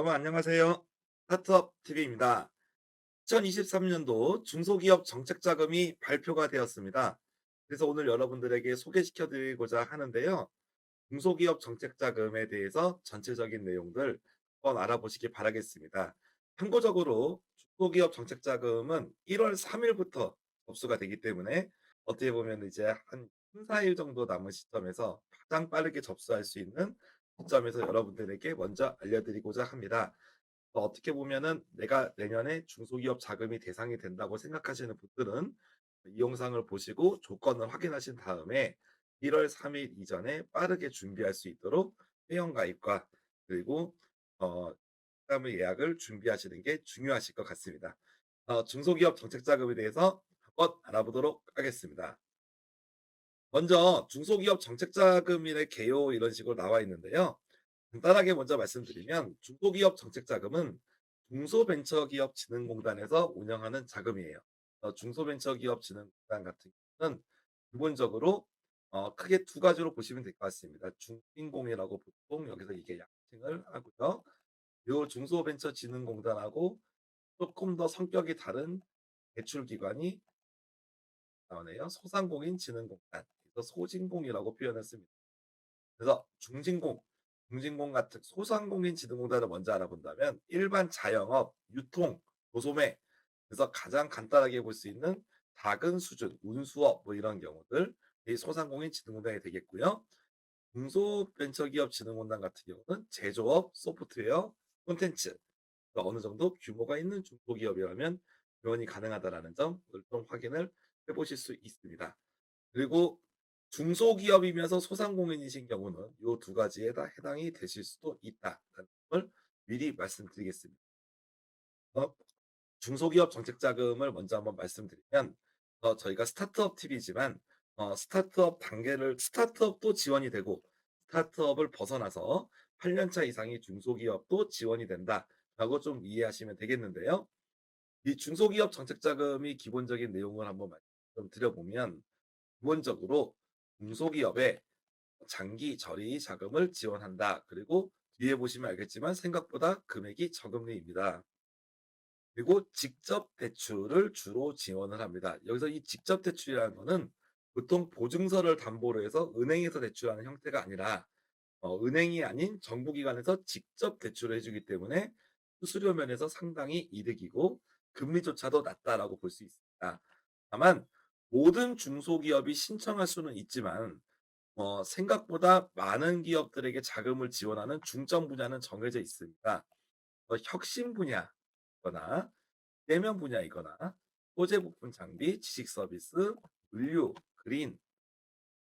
여러분 안녕하세요. 스타트업 TV입니다. 2023년도 중소기업 정책자금이 발표가 되었습니다. 그래서 오늘 여러분들에게 소개시켜 드리고자 하는데요. 중소기업 정책자금에 대해서 전체적인 내용들 한번 알아보시기 바라겠습니다. 참고적으로 중소기업 정책자금은 1월 3일부터 접수가 되기 때문에 어떻게 보면 이제 한 3-4일 정도 남은 시점에서 가장 빠르게 접수할 수 있는 시점에서 여러분들에게 먼저 알려드리고자 합니다. 어떻게 보면은 내가 내년에 중소기업 자금이 대상이 된다고 생각하시는 분들은 이 영상을 보시고 조건을 확인하신 다음에 1월 3일 이전에 빠르게 준비할 수 있도록 회원가입과 그리고 그다음에 예약을 준비하시는 게 중요하실 것 같습니다. 중소기업 정책자금에 대해서 한번 알아보도록 하겠습니다. 먼저 중소기업 정책자금의 개요 이런 식으로 나와 있는데요. 간단하게 먼저 말씀드리면 중소기업 정책자금은 중소벤처기업진흥공단에서 운영하는 자금이에요. 중소벤처기업진흥공단 같은 경우는 기본적으로 크게 두 가지로 보시면 될 것 같습니다. 중진공이라고 보통 여기서 이게 약칭을 하고요. 요 중소벤처진흥공단하고 조금 더 성격이 다른 대출기관이 나오네요. 소상공인진흥공단, 그래서 소진공이라고 표현을 씁니다. 그래서 중진공 같은 소상공인 지능공단을 먼저 알아본다면 일반 자영업, 유통, 도소매, 그래서 가장 간단하게 볼 수 있는 작은 수준, 운수업 뭐 이런 경우들 이 소상공인 지능공단이 되겠고요. 중소벤처기업 지능공단 같은 경우는 제조업, 소프트웨어, 콘텐츠 어느 정도 규모가 있는 중소기업이라면 지원이 가능하다라는 점을 좀 확인을 해보실 수 있습니다. 그리고 중소기업이면서 소상공인이신 경우는 이 두 가지에 다 해당이 되실 수도 있다라는 걸 미리 말씀드리겠습니다. 어, 중소기업 정책자금을 먼저 한번 말씀드리면 저희가 스타트업 팁이지만 스타트업도 지원이 되고 스타트업을 벗어나서 8년차 이상의 중소기업도 지원이 된다라고 좀 이해하시면 되겠는데요. 이 중소기업 정책자금이 기본적인 내용을 한번 말씀 좀 드려보면 기본적으로 중소기업에 장기 저리 자금을 지원한다. 그리고 뒤에 보시면 알겠지만 생각보다 금액이 저금리입니다. 그리고 직접 대출을 주로 지원을 합니다. 여기서 이 직접 대출이라는 거는 보통 보증서를 담보로 해서 은행에서 대출하는 형태가 아니라 은행이 아닌 정부기관에서 직접 대출을 해주기 때문에 수수료 면에서 상당히 이득이고 금리조차도 낮다라고 볼 수 있습니다. 다만 모든 중소기업이 신청할 수는 있지만 생각보다 많은 기업들에게 자금을 지원하는 중점 분야는 정해져 있습니다. 혁신 분야거나 대면 분야이거나 소재 부품 장비, 지식 서비스, 물류, 그린,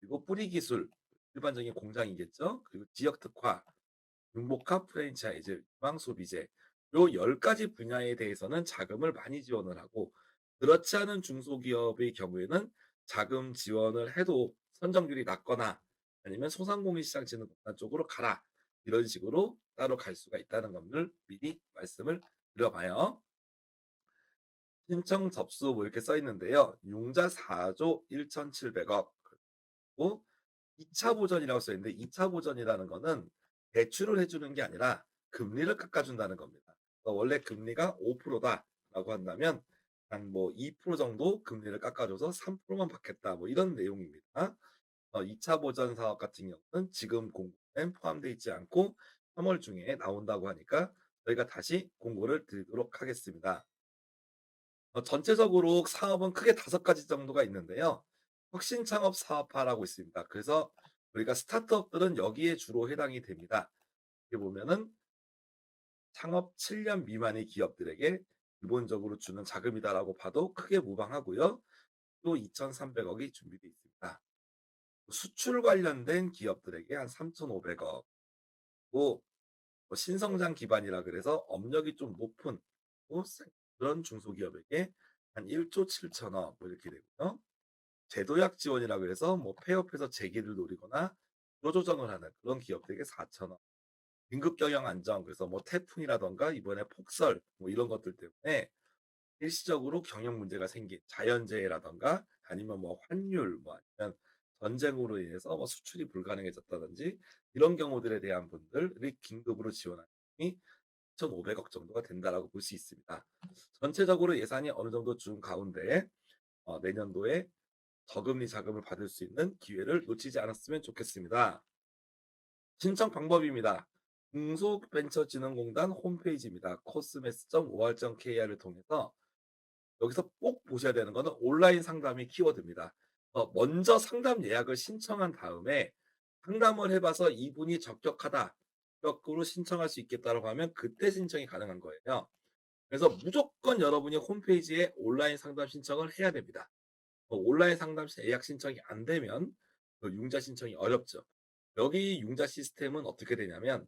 그리고 뿌리 기술, 일반적인 공장이겠죠. 그리고 지역 특화, 융복합 프랜차이즈, 유망 소비재 요 10가지 분야에 대해서는 자금을 많이 지원을 하고 그렇지 않은 중소기업의 경우에는 자금 지원을 해도 선정률이 낮거나 아니면 소상공인시장진흥공단 쪽으로 가라 이런 식으로 따로 갈 수가 있다는 것을 미리 말씀을 드려봐요. 신청 접수 뭐 이렇게 써 있는데요. 융자 4조 1,700억 그리고 2차 보전이라고 써 있는데 2차 보전이라는 거는 대출을 해주는 게 아니라 금리를 깎아준다는 겁니다. 원래 금리가 5%다라고 한다면 한 뭐 2% 정도 금리를 깎아줘서 3%만 받겠다 뭐 이런 내용입니다. 2차 보전 사업 같은 경우는 지금 공고에 포함되어 있지 않고 3월 중에 나온다고 하니까 저희가 다시 공고를 드리도록 하겠습니다. 전체적으로 사업은 크게 5가지 정도가 있는데요. 혁신 창업 사업화라고 있습니다. 그래서 우리가 스타트업들은 여기에 주로 해당이 됩니다. 여기 보면은 창업 7년 미만의 기업들에게 기본적으로 주는 자금이다라고 봐도 크게 무방하고요. 또 2,300억이 준비되어 있습니다. 수출 관련된 기업들에게 한 3,500억, 뭐 신성장 기반이라 그래서 업력이 좀 높은 그런 중소기업에게 한 1조 7천억 뭐 이렇게 되고요. 제도약 지원이라 그래서 뭐 폐업해서 재기를 노리거나 구조조정을 하는 그런 기업들에게 4천억. 긴급 경영 안정 그래서 뭐 태풍이라던가 이번에 폭설 뭐 이런 것들 때문에 일시적으로 경영 문제가 생긴 자연재해라던가 아니면 뭐 환율 뭐 아니면 전쟁으로 인해서 뭐 수출이 불가능해졌다든지 이런 경우들에 대한 분들이 긴급으로 지원하는 이 2,500억 정도가 된다라고 볼 수 있습니다. 전체적으로 예산이 어느 정도 준 가운데 내년도에 저금리 자금을 받을 수 있는 기회를 놓치지 않았으면 좋겠습니다. 신청 방법입니다. 중소벤처진흥공단 홈페이지입니다. cosmes.or.kr을 통해서 여기서 꼭 보셔야 되는 거는 온라인 상담이 키워드입니다. 먼저 상담 예약을 신청한 다음에 상담을 해 봐서 이분이 적격하다. 적격으로 신청할 수 있겠다라고 하면 그때 신청이 가능한 거예요. 그래서 무조건 여러분이 홈페이지에 온라인 상담 신청을 해야 됩니다. 온라인 상담 예약 신청이 안 되면 융자 신청이 어렵죠. 여기 융자 시스템은 어떻게 되냐면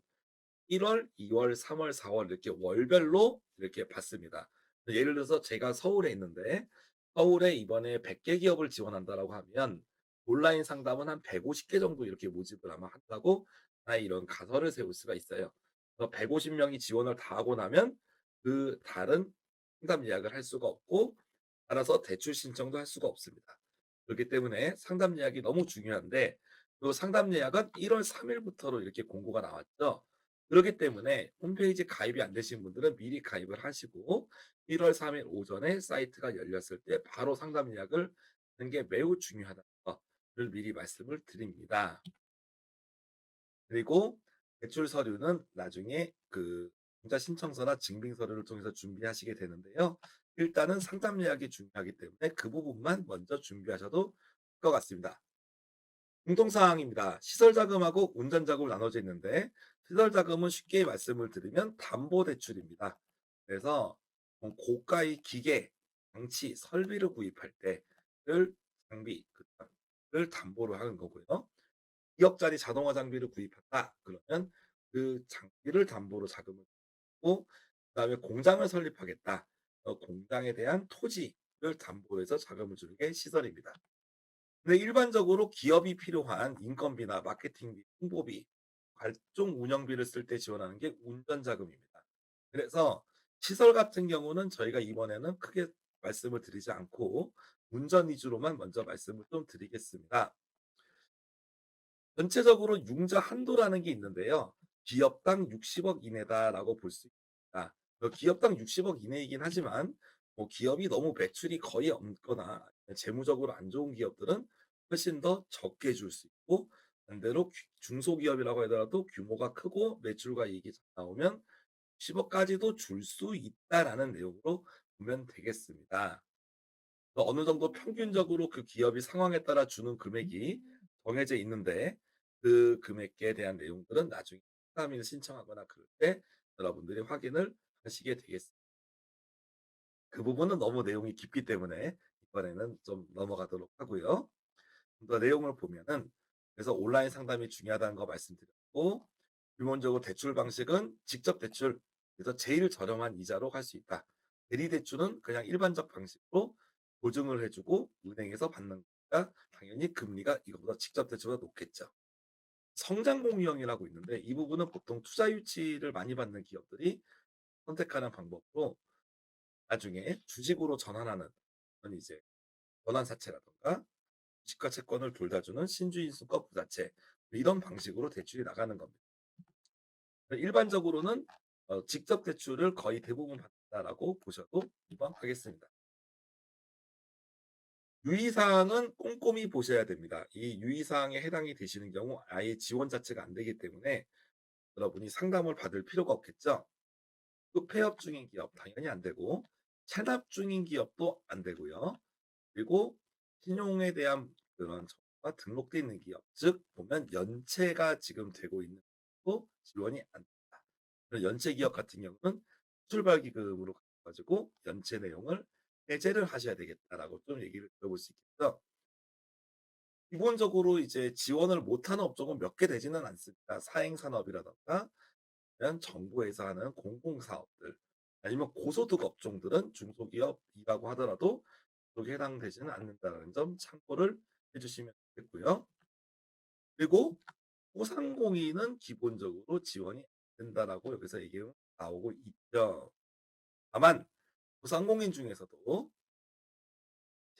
1 월, 2 월, 3 월, 4월 이렇게 월별로 이렇게 받습니다. 예를 들어서 제가 서울에 있는데 서울에 이번에 100개 기업을 지원한다라고 하면 온라인 상담은 한 150개 정도 이렇게 모집을 아마 한다고 이런 가설을 세울 수가 있어요. 그래서 150 명이 지원을 다 하고 나면 그 다른 상담 예약을 할 수가 없고 따라서 대출 신청도 할 수가 없습니다. 그렇기 때문에 상담 예약이 너무 중요한데 그 상담 예약은 1 월 3 일부터로 이렇게 공고가 나왔죠. 그렇기 때문에 홈페이지 가입이 안 되신 분들은 미리 가입을 하시고 1 월 3일 오전에 사이트가 열렸을 때 바로 상담 예약을 하는 게 매우 중요하다는 거를 미리 말씀을 드립니다. 그리고 대출 서류는 나중에 그 공자 신청서나 증빙 서류를 통해서 준비하시게 되는데요. 일단은 상담 예약이 중요하기 때문에 그 부분만 먼저 준비하셔도 될 것 같습니다. 공통사항입니다. 시설 자금하고 운전 자금으로 나눠져 있는데 시설 자금은 쉽게 말씀을 드리면 담보대출입니다. 그래서 고가의 기계, 장치, 설비를 구입할 때를 장비, 를 담보로 하는 거고요. 2억짜리 자동화 장비를 구입한다. 그러면 그 장비를 담보로 자금을 고 그다음에 공장을 설립하겠다. 공장에 대한 토지를 담보로 해서 자금을 주는 게 시설입니다. 근데 일반적으로 기업이 필요한 인건비나 마케팅비, 홍보비, 활동 운영비를 쓸 때 지원하는 게 운전자금입니다. 그래서 시설 같은 경우는 저희가 이번에는 크게 말씀을 드리지 않고 운전 위주로만 먼저 말씀을 좀 드리겠습니다. 전체적으로 융자 한도라는 게 있는데요. 기업당 60억 이내다라고 볼 수 있습니다. 기업당 60억 이내이긴 하지만 기업이 너무 매출이 거의 없거나 재무적으로 안 좋은 기업들은 훨씬 더 적게 줄 수 있고 반대로 중소기업이라고 하더라도 규모가 크고 매출과 이익이 잘 나오면 10억까지도 줄 수 있다라는 내용으로 보면 되겠습니다. 어느 정도 평균적으로 그 기업이 상황에 따라 주는 금액이 정해져 있는데 그 금액에 대한 내용들은 나중에 상담을 신청하거나 그럴 때 여러분들이 확인을 하시게 되겠습니다. 그 부분은 너무 내용이 깊기 때문에 이번에는 좀 넘어가도록 하고요. 좀 더 내용을 보면은 그래서 온라인 상담이 중요하다는 거 말씀드렸고 기본적으로 대출 방식은 직접 대출 그래서 제일 저렴한 이자로 할 수 있다. 대리 대출은 그냥 일반적 방식으로 보증을 해주고 은행에서 받는 거니까 당연히 금리가 이거보다 직접 대출보다 높겠죠. 성장 공유형이라고 있는데 이 부분은 보통 투자 유치를 많이 받는 기업들이 선택하는 방법으로 나중에 주식으로 전환하는 건 이제 전환사채라든가 주식과 채권을 둘 다 주는 신주인수급 부자체 이런 방식으로 대출이 나가는 겁니다. 일반적으로는 직접 대출을 거의 대부분 받는다라고 보셔도 무방하겠습니다. 유의사항은 꼼꼼히 보셔야 됩니다. 이 유의사항에 해당이 되시는 경우 아예 지원 자체가 안 되기 때문에 여러분이 상담을 받을 필요가 없겠죠. 또 폐업 중인 기업 당연히 안 되고 체납 중인 기업도 안 되고요. 그리고 신용에 대한 그런 정보가 등록돼 있는 기업, 즉 보면 연체가 지금 되고 있는 것도 지원이 안 된다. 연체 기업 같은 경우는 출발 기금으로 가지고 연체 내용을 해제를 하셔야 되겠다라고 좀 얘기를 들어볼 수 있겠죠. 기본적으로 이제 지원을 못하는 업종은 몇 개 되지는 않습니다. 사행산업이라든가 이런 정부에서 하는 공공사업들 아니면 고소득 업종들은 중소기업이라고 하더라도 그게 해당되지는 않는다는 점 참고를 해주시면 되겠고요. 그리고 소상공인은 기본적으로 지원이 안 된다라고 여기서 얘기가 나오고 있죠. 다만 소상공인 중에서도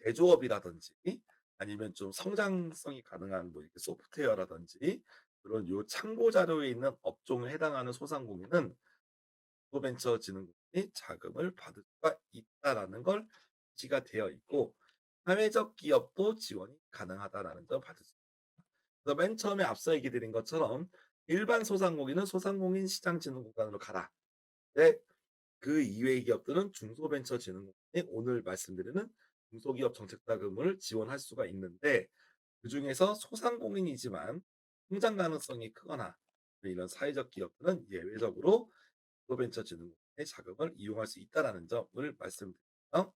제조업이라든지 아니면 좀 성장성이 가능한 뭐 이렇게 소프트웨어라든지 그런 요 참고 자료에 있는 업종에 해당하는 소상공인은 중소벤처진흥공단이 자금을 받을 수가 있다라는 걸 지가 되어 있고 사회적 기업도 지원이 가능하다라는 점 받을 수 있습니다. 그래서 맨 처음에 앞서 얘기 드린 것처럼 일반 소상공인은 소상공인 시장진흥공단으로 가라. 네, 그 이외의 기업들은 중소벤처진흥공단이 오늘 말씀드리는 중소기업 정책자금을 지원할 수가 있는데 그중에서 소상공인이지만 성장 가능성이 크거나 이런 사회적 기업들은 예외적으로 중소벤처진흥공단의 자금을 이용할 수 있다라는 점을 말씀드립니다.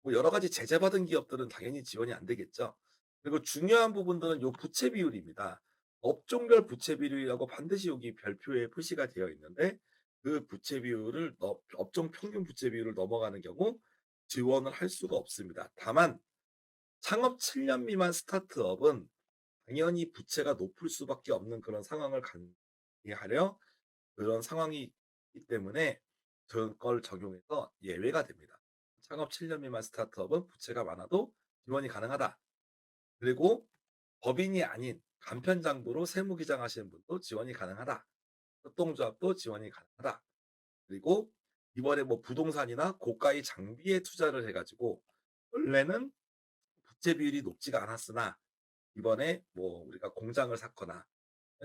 뭐 여러 가지 제재받은 기업들은 당연히 지원이 안 되겠죠. 그리고 중요한 부분들은 요 부채 비율입니다. 업종별 부채 비율이라고 반드시 여기 별표에 표시가 되어 있는데 그 부채 비율을 업종 평균 부채 비율을 넘어가는 경우 지원을 할 수가 없습니다. 다만 창업 7년 미만 스타트업은 당연히 부채가 높을 수밖에 없는 그런 상황을 가하려 그런 상황이기 때문에 그걸 적용해서 예외가 됩니다. 창업 7년 미만 스타트업은 부채가 많아도 지원이 가능하다. 그리고 법인이 아닌 간편장부로 세무기장 하시는 분도 지원이 가능하다. 협동조합도 지원이 가능하다. 그리고 이번에 뭐 부동산이나 고가의 장비에 투자를 해가지고 원래는 부채 비율이 높지가 않았으나 이번에 뭐 우리가 공장을 샀거나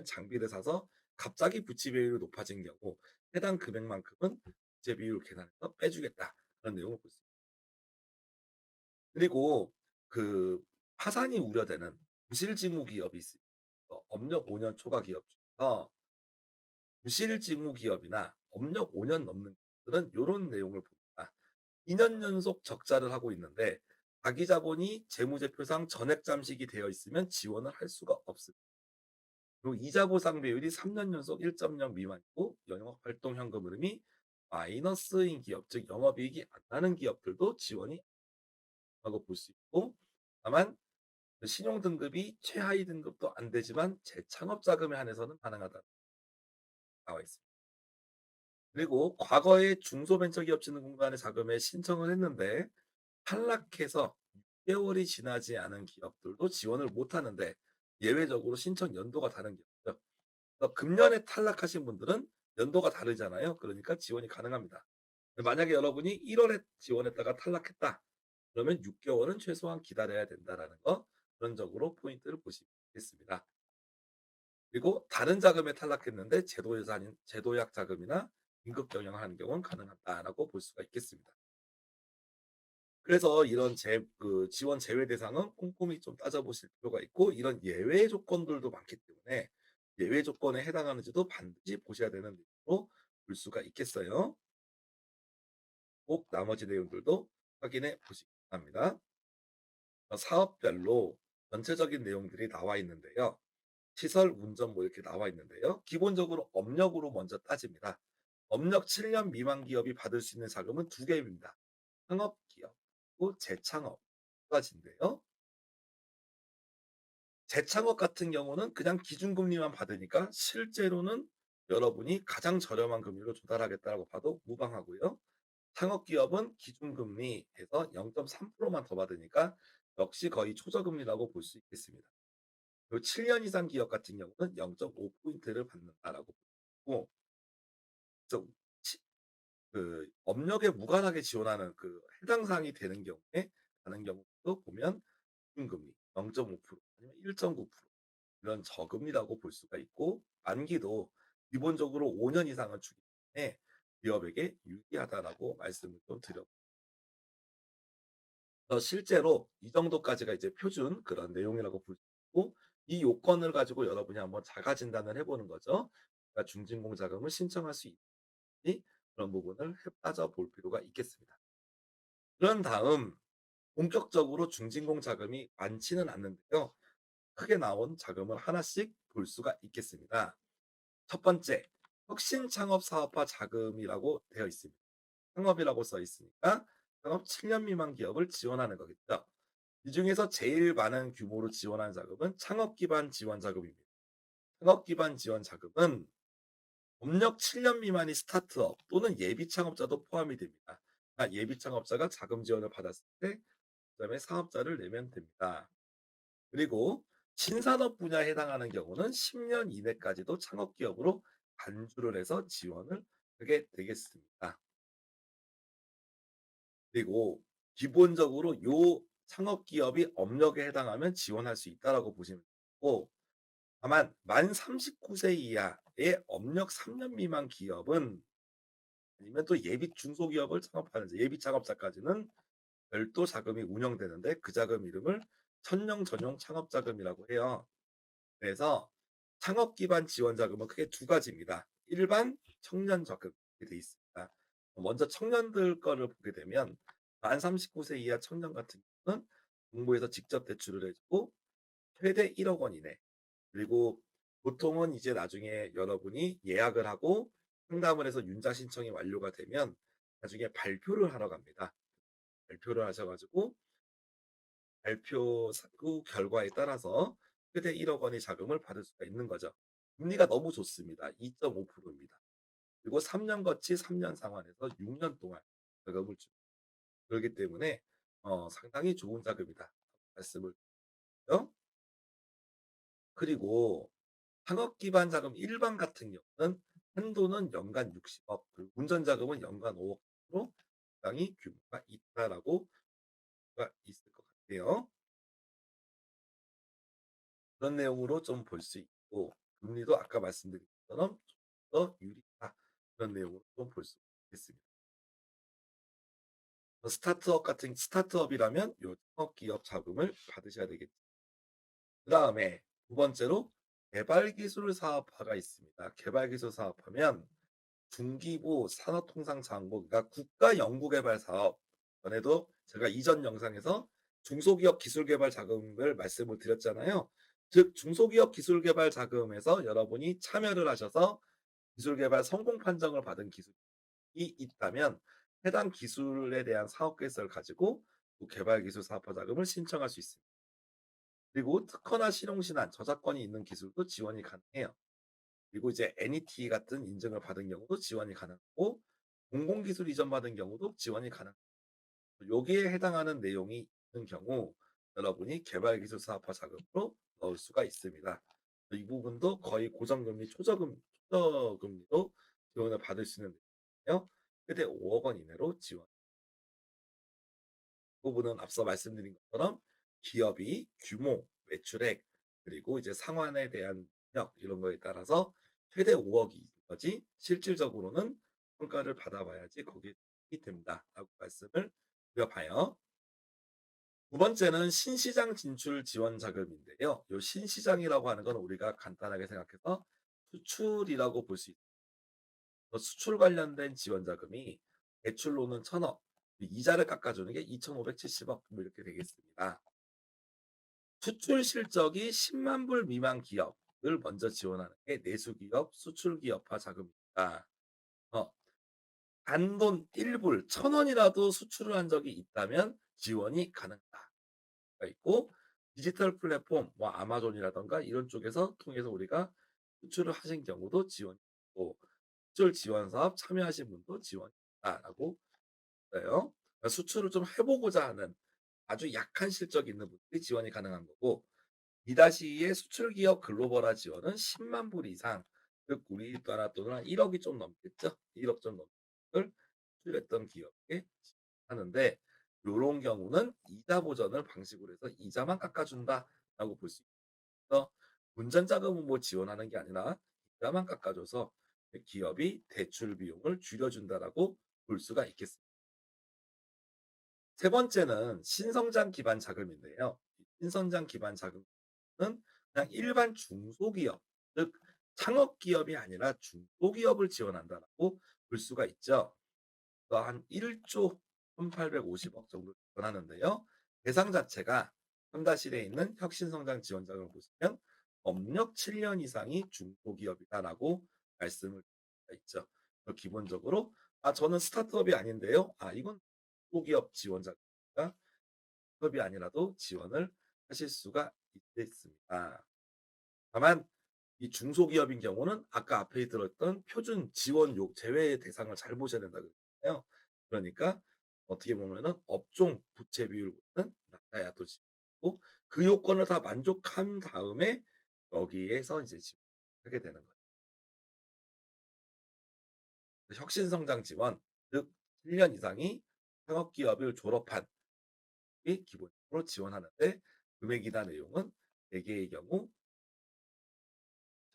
장비를 사서 갑자기 부채 비율이 높아진 경우 해당 금액만큼은 부채 비율 계산해서 빼주겠다. 그런 내용을 볼 수 있습니다. 그리고 그 파산이 우려되는 부실직무 기업이 있습니다. 업력 5년 초과 기업 중에서 부실직무 기업이나 업력 5년 넘는 기업들은 이런 내용을 봅니다. 2년 연속 적자를 하고 있는데 자기 자본이 재무제표상 전액 잠식이 되어 있으면 지원을 할 수가 없습니다. 그리고 이자 보상 비율이 3년 연속 1.0 미만이고 영업활동 현금 흐름이 마이너스인 기업, 즉 영업이익이 안 나는 기업들도 지원이 라고 볼 수 있고 다만 신용 등급이 최하위 등급도 안 되지만 재창업 자금에 한해서는 가능하다 나와 있습니다. 그리고 과거에 중소벤처기업진흥공단의 자금에 신청을 했는데 탈락해서 6개월이 지나지 않은 기업들도 지원을 못 하는데 예외적으로 신청 연도가 다른 기업이죠. 그래서 금년에 탈락하신 분들은 연도가 다르잖아요. 그러니까 지원이 가능합니다. 만약에 여러분이 1월에 지원했다가 탈락했다. 그러면 6개월은 최소한 기다려야 된다라는 거 그런적으로 포인트를 보시겠습니다. 그리고 다른 자금에 탈락했는데 제도약 자금이나 긴급 경영을 하는 경우는 가능하다라고 볼 수가 있겠습니다. 그래서 이런 지원 제외 대상은 꼼꼼히 좀 따져보실 필요가 있고 이런 예외 조건들도 많기 때문에 예외 조건에 해당하는지도 반드시 보셔야 되는 내용으로 볼 수가 있겠어요. 꼭 나머지 내용들도 확인해 보시기 바랍니다. 사업별로 전체적인 내용들이 나와 있는데요. 시설, 운전 뭐 이렇게 나와 있는데요. 기본적으로 업력으로 먼저 따집니다. 업력 7년 미만 기업이 받을 수 있는 자금은 두 개입니다. 창업기업, 그리고 재창업 두 가지인데요. 재창업 같은 경우는 그냥 기준금리만 받으니까 실제로는 여러분이 가장 저렴한 금리로 조달하겠다고 봐도 무방하고요. 창업기업은 기준금리에서 0.3%만 더 받으니까 역시 거의 초저금리라고 볼 수 있겠습니다. 그리고 7년 이상 기업 같은 경우는 0.5포인트를 받는다라고 보고 그 업력에 무관하게 지원하는 그 해당 사항이 되는 경우에 가는 경우도 보면 기준금리 0.5% 아니면 1.9% 이런 저금리라고 볼 수가 있고 만기도 기본적으로 5년 이상은 주기 때문에 기업에게 유리하다라고 말씀을 좀 드려. 실제로 이 정도까지가 이제 표준 그런 내용이라고 볼 수 있고 이 요건을 가지고 여러분이 한번 자가 진단을 해보는 거죠. 그러니까 중진공 자금을 신청할 수 있는지 그런 부분을 따져 볼 필요가 있겠습니다. 그런 다음 본격적으로 중진공 자금이 많지는 않는데요. 크게 나온 자금을 하나씩 볼 수가 있겠습니다. 첫 번째, 혁신 창업 사업화 자금이라고 되어 있습니다. 창업이라고 써 있으니까 창업 7년 미만 기업을 지원하는 거겠죠. 이 중에서 제일 많은 규모로 지원하는 자금은 창업 기반 지원 자금입니다. 창업 기반 지원 자금은 업력 7년 미만의 스타트업 또는 예비 창업자도 포함이 됩니다. 예비 창업자가 자금 지원을 받았을 때 그다음에 사업자를 내면 됩니다. 그리고 신산업 분야에 해당하는 경우는 10년 이내까지도 창업 기업으로 간주를 해서 지원을 하게 되겠습니다. 그리고 기본적으로 요 창업 기업이 업력에 해당하면 지원할 수 있다라고 보시면 되고, 다만 만 39세 이하의 업력 3년 미만 기업은, 아니면 또 예비 중소기업을 창업하는 예비 창업자까지는 별도 자금이 운영되는데, 그 자금 이름을 천령 전용 창업 자금이라고 해요. 그래서 창업 기반 지원 자금은 크게 두 가지입니다. 일반 청년 자금 이렇게 돼 있습니다. 먼저 청년들 거를 보게 되면 만 39세 이하 청년 같은 경우는 정부에서 직접 대출을 해주고 최대 1억 원 이내, 그리고 보통은 이제 나중에 여러분이 예약을 하고 상담을 해서 윤자 신청이 완료가 되면 나중에 발표를 하러 갑니다. 발표를 하셔가지고 발표 후 결과에 따라서 최대 1억 원의 자금을 받을 수가 있는 거죠. 금리가 너무 좋습니다. 2.5%입니다. 그리고 3년 거치 3년 상환해서 6년 동안 자금을 줍니다. 그렇기 때문에 상당히 좋은 자금이다 말씀을 드려요. 그리고 창업 기반 자금 일반 같은 경우는 한도는 연간 60억, 그리고 운전 자금은 연간 5억으로 상당히 규모가 있다라고 가 있을 것 같아요. 그런 내용으로 좀 볼 수 있고, 금리도 아까 말씀드린 것처럼 좀 더 유리하다, 그런 내용으로 좀 볼 수 있겠습니다. 스타트업이라면 요 창업 기업 자금을 받으셔야 되겠죠. 그다음에 두 번째로 개발기술 사업화가 있습니다. 개발기술 사업하면 중기부 산업통상자원부, 그러니까 국가연구개발사업, 전에도 제가 이전 영상에서 중소기업 기술개발 자금을 말씀을 드렸잖아요. 즉 중소기업 기술개발 자금에서 여러분이 참여를 하셔서 기술개발 성공 판정을 받은 기술이 있다면 해당 기술에 대한 사업 계획서를 가지고 개발기술 사업화 자금을 신청할 수 있습니다. 그리고 특허나 실용신안, 저작권이 있는 기술도 지원이 가능해요. 그리고 이제 NET 같은 인증을 받은 경우도 지원이 가능하고, 공공기술 이전 받은 경우도 지원이 가능. 여기에 해당하는 내용이 있는 경우 여러분이 개발기술 사업화 자금으로 넣을 수가 있습니다. 이 부분도 거의 고정금리, 초저금리로 지원을 받을 수 있는 내용이에요. 최대 5억 원 이내로 지원. 부분은 앞서 말씀드린 것처럼 기업이 규모, 매출액, 그리고 이제 상환에 대한 능력, 이런 거에 따라서 최대 5억이 거지 실질적으로는 평가를 받아봐야지 거기에 됩니다라고 말씀을 드려봐요. 두 번째는 신시장 진출 지원 자금인데요. 이 신시장이라고 하는 건 우리가 간단하게 생각해서 수출이라고 볼 수 있어요. 수출 관련된 지원 자금이 대출로는 1,000억, 이자를 깎아주는 게 2,570억 뭐 이렇게 되겠습니다. 수출 실적이 10만 불 미만 기업을 먼저 지원하는 게 내수기업 수출기업화 자금입니다. 어, 단돈 1불, 1,000원이라도 수출을 한 적이 있다면 지원이 가능하다. 있고, 디지털 플랫폼, 뭐 아마존이라던가 이런 쪽에서 통해서 우리가 수출을 하신 경우도 지원이 있고, 수출 지원 사업 참여하신 분도 지원이 있다라고 있어요. 그러니까 수출을 좀 해보고자 하는 아주 약한 실적이 있는 분들이 지원이 가능한 거고, 2-2의 수출기업 글로벌화 지원은 10만 불 이상, 즉 우리나라 돈은 한 1억이 좀 넘겠죠. 1억 좀 넘는 걸 수출했던 기업에 하는데, 요런 경우는 이자 보전을 방식으로 해서 이자만 깎아준다라고 볼 수 있어서, 운전자금은 뭐 지원하는 게 아니라 이자만 깎아줘서 기업이 대출 비용을 줄여준다라고 볼 수가 있겠습니다. 세 번째는 신성장 기반 자금인데요. 신성장 기반 자금은 그냥 일반 중소기업, 즉 창업 기업이 아니라 중소기업을 지원한다라고 볼 수가 있죠. 한 1조 1,850억 정도 지원하는데요. 대상 자체가 3-1에 있는 혁신성장 지원자금을 보시면 업력 7년 이상이 중소기업이다라고 말씀을 드릴 수가 있죠. 기본적으로 저는 스타트업이 아닌데요. 이건 중소기업 지원자금이니까 스타트업이 아니라도 지원을 하실 수가 있겠습니다. 다만 이 중소기업인 경우는 아까 앞에 들었던 표준 지원 제외 대상을 잘 보셔야 된다고 했잖아요. 그러니까 어떻게 보면은 업종 부채 비율보다는 낮아야 또 지원하고, 그 요건을 다 만족한 다음에 여기에서 이제 지원하게 되는 거예요. 혁신성장 지원, 즉 1년 이상이 창업기업을 졸업한 이 기본적으로 지원하는데 금액이나 내용은 대개의 경우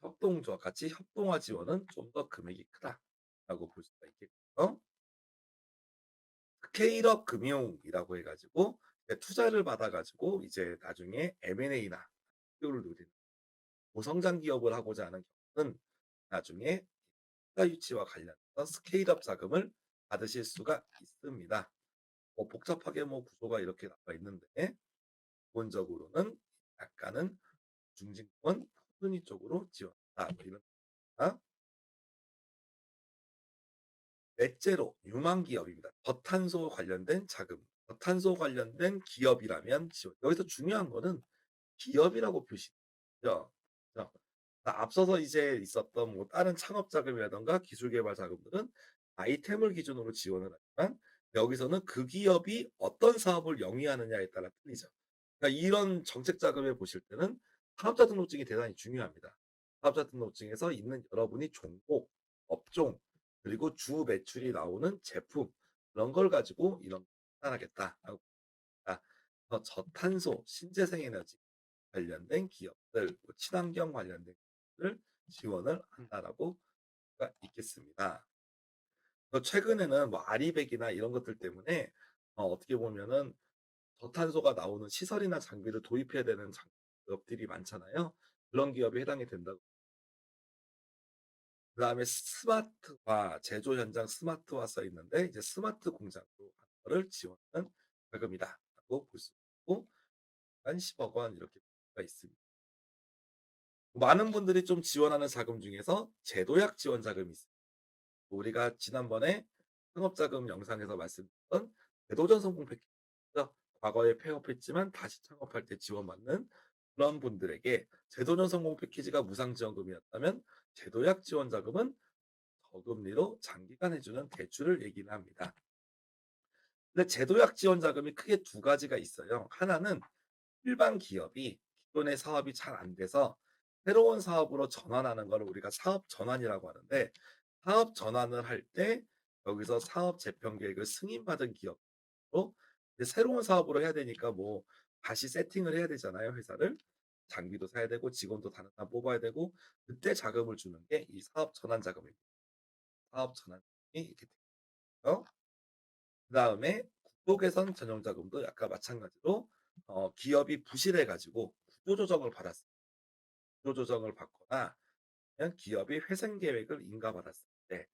협동조합 같이 협동화 지원은 좀 더 금액이 크다라고 볼 수가 있겠고요. 스케일업 금융이라고 해가지고 투자를 받아가지고 이제 나중에 M&A나 를 누리는 고성장 기업을 하고자 하는 경우는 나중에 투자 유치와 관련해서 스케일업 자금을 받으실 수가 있습니다. 복잡하게 구조가 이렇게 나와 있는데 기본적으로는 약간은 중진권 순위 쪽으로 지원한다. 이런 겁니다. 넷째로 유망 기업입니다. 저탄소 관련된 자금, 저탄소 관련된 기업이라면 지원. 여기서 중요한 거는 기업이라고 표시죠. 앞서서 이제 있었던 다른 창업 자금이라던가 기술 개발 자금들은 아이템을 기준으로 지원을 하지만 여기서는 그 기업이 어떤 사업을 영위하느냐에 따라 틀리죠. 그러니까 이런 정책 자금에 보실 때는 사업자 등록증이 대단히 중요합니다. 사업자 등록증에서 있는 여러분이 종목, 업종, 그리고 주 매출이 나오는 제품 그런 걸 가지고 이런 판단하겠다라고 봅니다. 저탄소, 신재생 에너지 관련된 기업들, 친환경 관련된 기업들 지원을 한다라고 가 있겠습니다. 최근에는 아리백이나 이런 것들 때문에 어떻게 보면은 저탄소가 나오는 시설이나 장비를 도입해야 되는 기업들이 많잖아요. 그런 기업이 해당이 된다고. 그다음에 스마트화, 제조 현장 스마트화 써 있는데 이제 스마트 공장으로 하는 거를 지원하는 자금이다라고 볼 수 있고 한 10억 원 이렇게 볼 수가 있습니다. 많은 분들이 좀 지원하는 자금 중에서 제도약 지원 자금이 있습니다. 우리가 지난번에 창업자금 영상에서 말씀드렸던 대도전 성공 패키지죠. 과거에 폐업했지만 다시 창업할 때 지원받는 그런 분들에게 제도전 성공 패키지가 무상지원금이었다면 제도약 지원 자금은 저금리로 장기간 해주는 대출을 얘기를 합니다. 근데 제도약 지원 자금이 크게 두 가지가 있어요. 하나는 일반 기업이 기존의 사업이 잘 안 돼서 새로운 사업으로 전환하는 걸 우리가 사업 전환이라고 하는데 사업 전환을 할 때 여기서 사업 재편 계획을 승인받은 기업으로 새로운 사업으로 해야 되니까 다시 세팅을 해야 되잖아요, 회사를. 장비도 사야 되고 직원도 다른 사람 뽑아야 되고 그때 자금을 주는 게 이 사업 전환 자금입니다. 사업 전환이 이렇게 되고요. 그다음에 구조 개선 전용 자금도 아까 마찬가지로 기업이 부실해 가지고 구조 조정을 받았어요. 구조 조정을 받거나 그냥 기업이 회생 계획을 인가받았을 때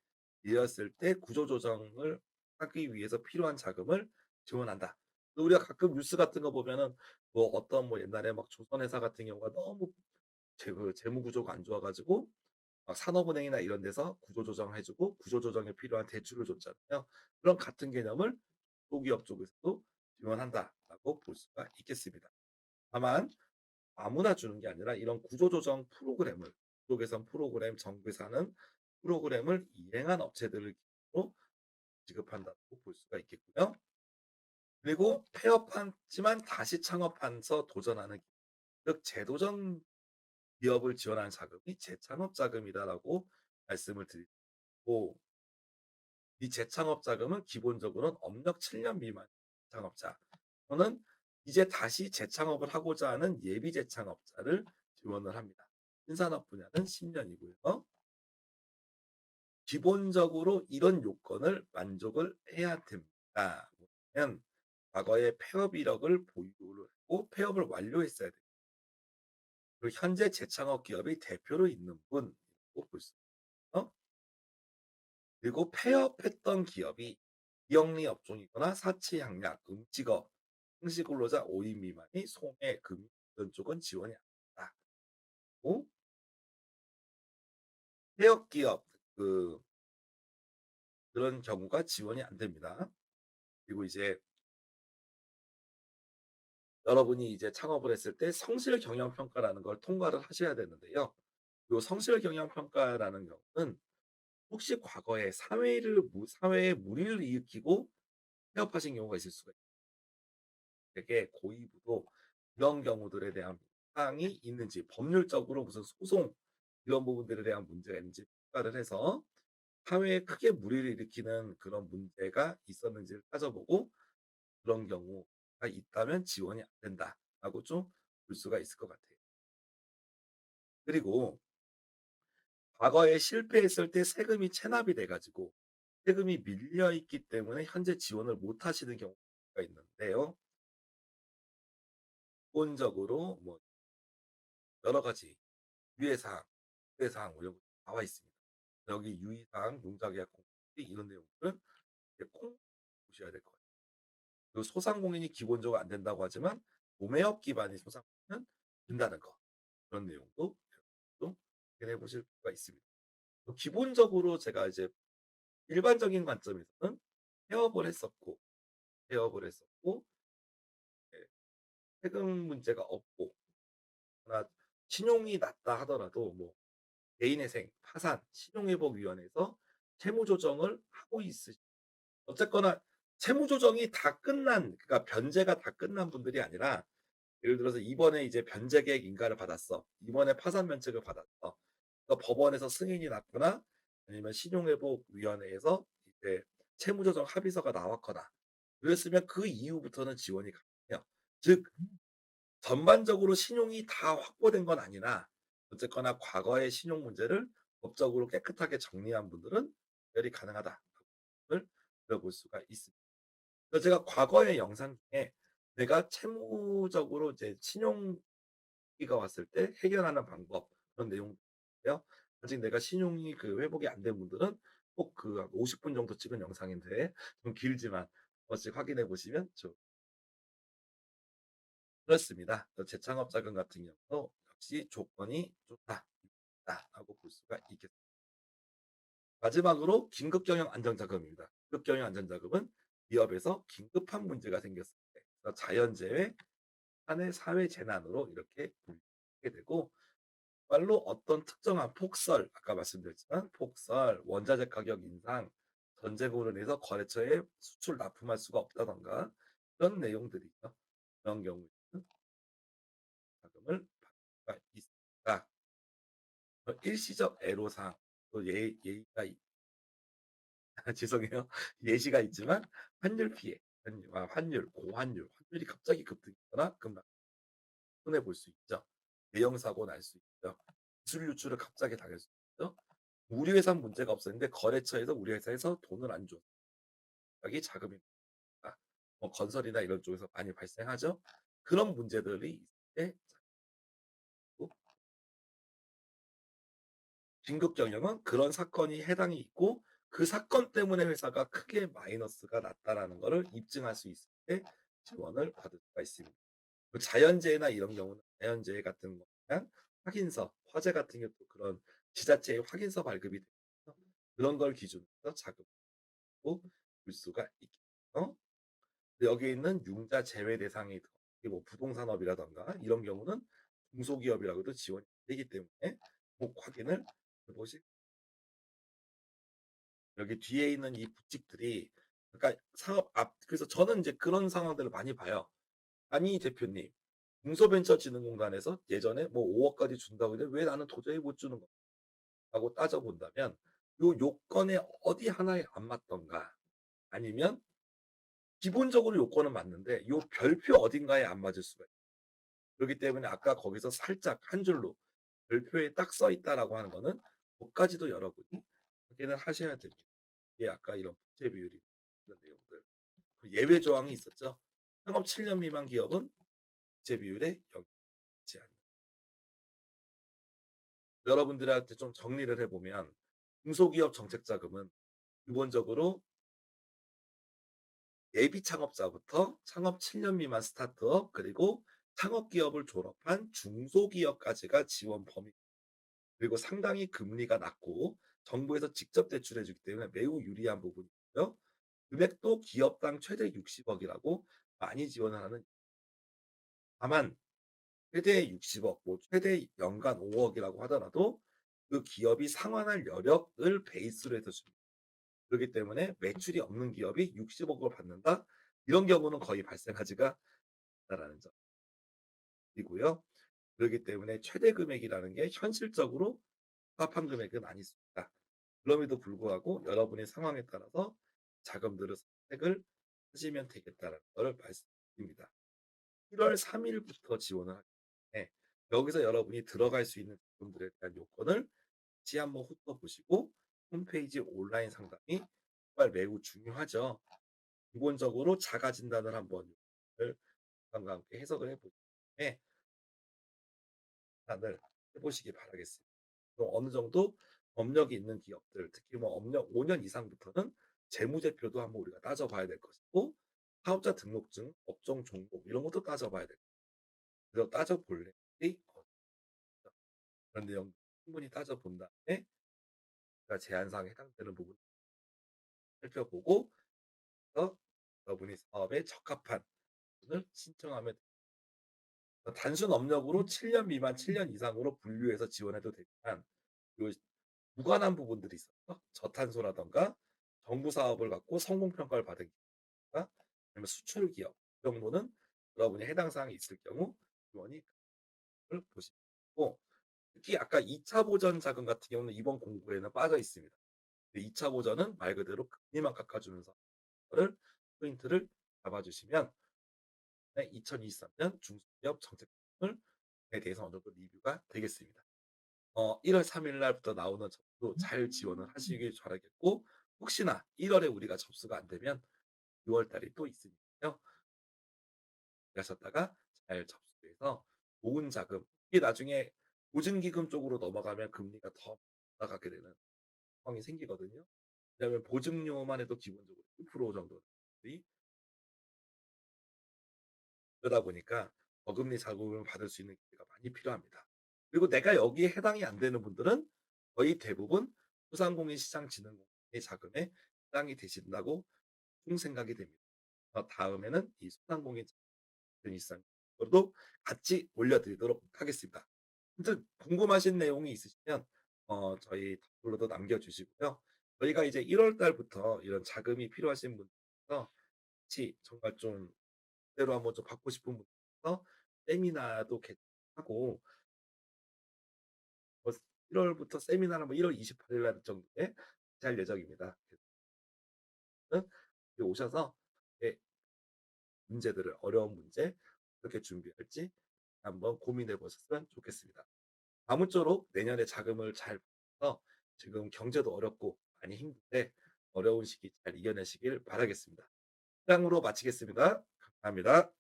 이었을 때 구조 조정을 하기 위해서 필요한 자금을 지원한다. 우리가 가끔 뉴스 같은 거 보면은 어떤 옛날에 조선회사 같은 경우가 너무 재무 구조가 안 좋아 가지고 산업은행이나 이런 데서 구조 조정을 해주고 구조 조정에 필요한 대출을 줬잖아요. 그런 같은 개념을 소기업 쪽에서도 지원한다라고 볼 수가 있겠습니다. 다만 아무나 주는 게 아니라 이런 구조조정 프로그램을 구조 개선 프로그램 정부에서 하는 프로그램을 이행한 업체들을 기준으로 지급한다고 볼 수가 있겠고요. 그리고 폐업했지만 다시 창업해서 도전하는 즉 재도전 기업을 지원하는 자금이 재창업 자금이다라고 말씀을 드리고 이 재창업 자금은 기본적으로는 업력 7년 미만 창업자 또는 이제 다시 재창업을 하고자 하는 예비 재창업자를 지원을 합니다. 신산업 분야는 10년이고요. 기본적으로 이런 요건을 만족을 해야 됩니다. 뭐냐면 과거에 폐업 이력을 보유를 하고 폐업을 완료했어야 됩니다. 그리고 현재 재창업 기업이 대표로 있는 분이라고 볼 수 있어요. 그리고 폐업했던 기업이 비영리 업종이거나 사치 양약, 음식업, 상시근로자 5인 미만이 소매, 금 이런 쪽은 지원이 안 된다. 고 폐업 기업 그런 경우가 지원이 안 됩니다. 그리고 이제 여러분이 이제 창업을 했을 때 성실 경영 평가라는 걸 통과를 하셔야 되는데요. 요 성실 경영 평가라는 경우는 혹시 과거에 사회에 무리를 일으키고 폐업하신 경우가 있을 수가 있어요. 되게 고의부도 이런 경우들에 대한 사항이 있는지 법률적으로 무슨 소송 이런 부분들에 대한 문제가 있는지 평가를 해서 사회에 크게 무리를 일으키는 그런 문제가 있었는지를 따져보고 그런 경우가 있다면 지원이 안 된다라고 좀 볼 수가 있을 것 같아요. 그리고 과거에 실패했을 때 세금이 체납이 돼 가지고 세금이 밀려 있기 때문에 현재 지원을 못 하시는 경우가 있는데요. 기본적으로 뭐 여러 가지 유예사항, 유예사항 뭐 이런 거 나와 있습니다. 여기 유의사항, 용자계약 공시 이런 내용들은 이제 꼭 보셔야 될 것 같아요. 그리고 소상공인이 기본적으로 안 된다고 하지만 도매업 기반의 소상공인은 된다는 거. 그런 내용도 좀 확인해 보실 필요가 있습니다. 기본적으로 제가 이제 일반적인 관점에서는 폐업을 했었고 폐업을 했었고 예 세금 문제가 없고 그러나 신용이 낮다 하더라도 뭐 개인회생, 파산, 신용회복위원회에서 채무조정을 하고 있으 어쨌거나 채무조정이 다 끝난 그러니까 변제가 다 끝난 분들이 아니라 예를 들어서 이번에 이제 변제계획 인가를 받았어. 이번에 파산 면책을 받았어. 그래서 법원에서 승인이 났거나 아니면 신용회복위원회에서 이제 채무조정 합의서가 나왔거나 그랬으면 그 이후부터는 지원이 가능해요. 즉 전반적으로 신용이 다 확보된 건 아니나 어쨌거나 과거의 신용 문제를 법적으로 깨끗하게 정리한 분들은 구별이 가능하다를 들어볼 수가 있습니다. 그래서 제가 과거의 영상 중에 내가 채무적으로 이제 신용위가 왔을 때 해결하는 방법 그런 내용인데요. 아직 내가 신용이 그 회복이 안 된 분들은 꼭 그 50분 정도 찍은 영상인데 좀 길지만 한 번씩 확인해 보시면 그렇습니다. 재창업 자금 같은 경우도 역시 조건이 좋다라고 볼 수가 있겠습니다. 마지막으로 긴급경영 안정자금입니다. 긴급경영 안정자금은 기업에서 긴급한 문제가 생겼을 때 그래서 자연재해, 사내 사회재난으로 이렇게 분류하게 되고 말로 어떤 특정한 폭설, 아까 말씀드렸지만 폭설, 원자재 가격 인상, 전쟁으로 인해서 거래처에 수출 납품할 수가 없다던가 그런 내용들이죠. 그런 경우에는 자금을 받을 수가 있습니다. 일시적 애로사항, 또 예의가 죄송해요. 예시가 있지만 환율 피해, 환율, 고환율, 환율이 갑자기 급등했거나 급락 손해 볼 수 있죠. 대형 사고 날 수 있죠. 기술 유출을 갑자기 당할 수 있죠. 우리 회사는 문제가 없었는데 거래처에서 우리 회사에서 돈을 안 줘. 여기 자금이 없다. 뭐 건설이나 이런 쪽에서 많이 발생하죠. 그런 문제들이 있을 때 긴급 경영은 그런 사건이 해당이 있고 그 사건 때문에 회사가 크게 마이너스가 났다라는 것을 입증할 수 있을 때 지원을 받을 수가 있습니다. 그 자연재해나 이런 경우는 자연재해 같은 거 그냥 확인서, 화재 같은 경우도 그런 지자체의 확인서 발급이 되면서 그런 걸 기준으로 자금을 볼 수가 있겠죠. 여기에 있는 융자 제외 대상이 뭐 부동산업이라던가 이런 경우는 중소기업이라고도 지원이 되기 때문에 꼭 확인을 해보시 여기 뒤에 있는 이 부칙들이 그러니까 사업 앞 그래서 저는 이제 그런 상황들을 많이 봐요. 아니 대표님 중소벤처진흥공단에서 예전에 뭐 5억까지 준다고 했는데 왜 나는 도저히 못 주는 거라고 따져본다면 요 요건에 어디 하나에 안 맞던가 아니면 기본적으로 요건은 맞는데 요 별표 어딘가에 안 맞을 수가 있어요. 그렇기 때문에 아까 거기서 살짝 한 줄로 별표에 딱 써 있다라고 하는 거는 그까지도 여러분이 확인을 하셔야 됩니다. 이게 아까 이런 부채 비율이 이런 내용들. 그 예외 조항이 있었죠. 창업 7년 미만 기업은 부채 비율에 영향하지 않는. 여러분들한테 좀 정리를 해보면 중소기업 정책자금은 기본적으로 예비 창업자부터 창업 7년 미만 스타트업 그리고 창업기업을 졸업한 중소기업까지가 지원 범위 그리고 상당히 금리가 낮고 정부에서 직접 대출해 주기 때문에 매우 유리한 부분이고요. 금액도 기업당 최대 60억이라고 많이 지원을 하는 다만 최대 60억, 뭐 최대 연간 5억이라고 하더라도 그 기업이 상환할 여력을 베이스로 해서 줍니다. 그렇기 때문에 매출이 없는 기업이 60억을 받는다? 이런 경우는 거의 발생하지가 않는다라는 점이고요. 그렇기 때문에 최대 금액이라는 게 현실적으로 합한 금액은 아니습니다. 그럼에도 불구하고 여러분의 상황에 따라서 자금들을 선택을 하시면 되겠다는 것을 말씀드립니다. 1월 3 일부터 지원을 하기 때문에 여기서 여러분이 들어갈 수 있는 자금들에 대한 요건을 다시 한번 훑어보시고 홈페이지 온라인 상담이 정말 매우 중요하죠. 기본적으로 자가 진단을 한번 과 함께 해석을 해보시기 때문에 판단을 해보시기 바라겠습니다. 그럼 어느 정도 업력이 있는 기업들, 특히 뭐 업력 5년 이상부터는 재무제표도 한번 우리가 따져봐야 될 것이고 사업자 등록증, 업종 종목 이런 것도 따져봐야 될 것이고 그래서 따져볼 내용이 그런 내용 충분히 따져본 다음에 제가 제한사항에 해당되는 부분 살펴보고 그래서 여러분이 사업에 적합한 부분을 신청하면 단순 업력으로 7년 미만, 7년 이상으로 분류해서 지원해도 되지만 요 무관한 부분들이 있어요. 저탄소라든가 정부 사업을 갖고 성공 평가를 받은 기업이나 아니면 수출 기업 이 정도는 여러분이 해당 사항이 있을 경우 지원이 을 보시고 특히 아까 2차 보전 자금 같은 경우는 이번 공고에는 빠져 있습니다. 2차 보전은 말 그대로 금리만 깎아주면서 를 포인트를 잡아주시면 2023년 중소기업 정책을 대해서 어느 정도 리뷰가 되겠습니다. 1월 3일 날부터 나오는 접수 잘 지원을 하시길 바라겠고 혹시나 1월에 우리가 접수가 안 되면 6월 달이 또 있으니까요. 하셨다가 잘 접수해서 좋은 자금 이게 나중에 보증기금 쪽으로 넘어가면 금리가 더 올라가게 되는 상황이 생기거든요. 왜냐하면 보증료만 해도 기본적으로 1% 정도 그러다 보니까 저금리 자금을 받을 수 있는 기회가 많이 필요합니다. 그리고 내가 여기에 해당이 안 되는 분들은 거의 대부분 소상공인시장진흥공사의 자금에 해당이 되신다고 생각이 됩니다. 다음에는 이 소상공인시장으로도 같이 올려드리도록 하겠습니다. 아무튼 궁금하신 내용이 있으시면 저희 댓글로도 남겨주시고요. 저희가 이제 1월 달부터 이런 자금이 필요하신 분들께서 같이 정말 좀 제대로 한번 좀 받고 싶은 분께서 세미나도 개최하고 1월부터 세미나는 뭐 1월 28일 날 정도에 할 예정입니다. 그래서 오셔서 문제들을 어려운 문제 어떻게 준비할지 한번 고민해 보셨으면 좋겠습니다. 아무쪼록 내년에 자금을 잘 받아서 지금 경제도 어렵고 많이 힘든데 어려운 시기 잘 이겨내시길 바라겠습니다. 이상으로 마치겠습니다. 감사합니다.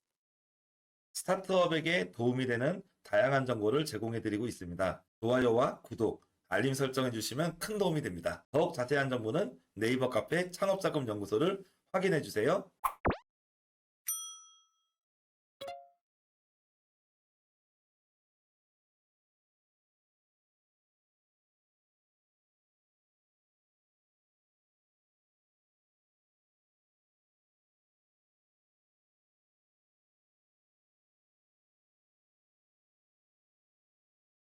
스타트업에게 도움이 되는 다양한 정보를 제공해 드리고 있습니다. 좋아요와 구독, 알림 설정해 주시면 큰 도움이 됩니다. 더욱 자세한 정보는 네이버 카페 창업자금연구소를 확인해 주세요.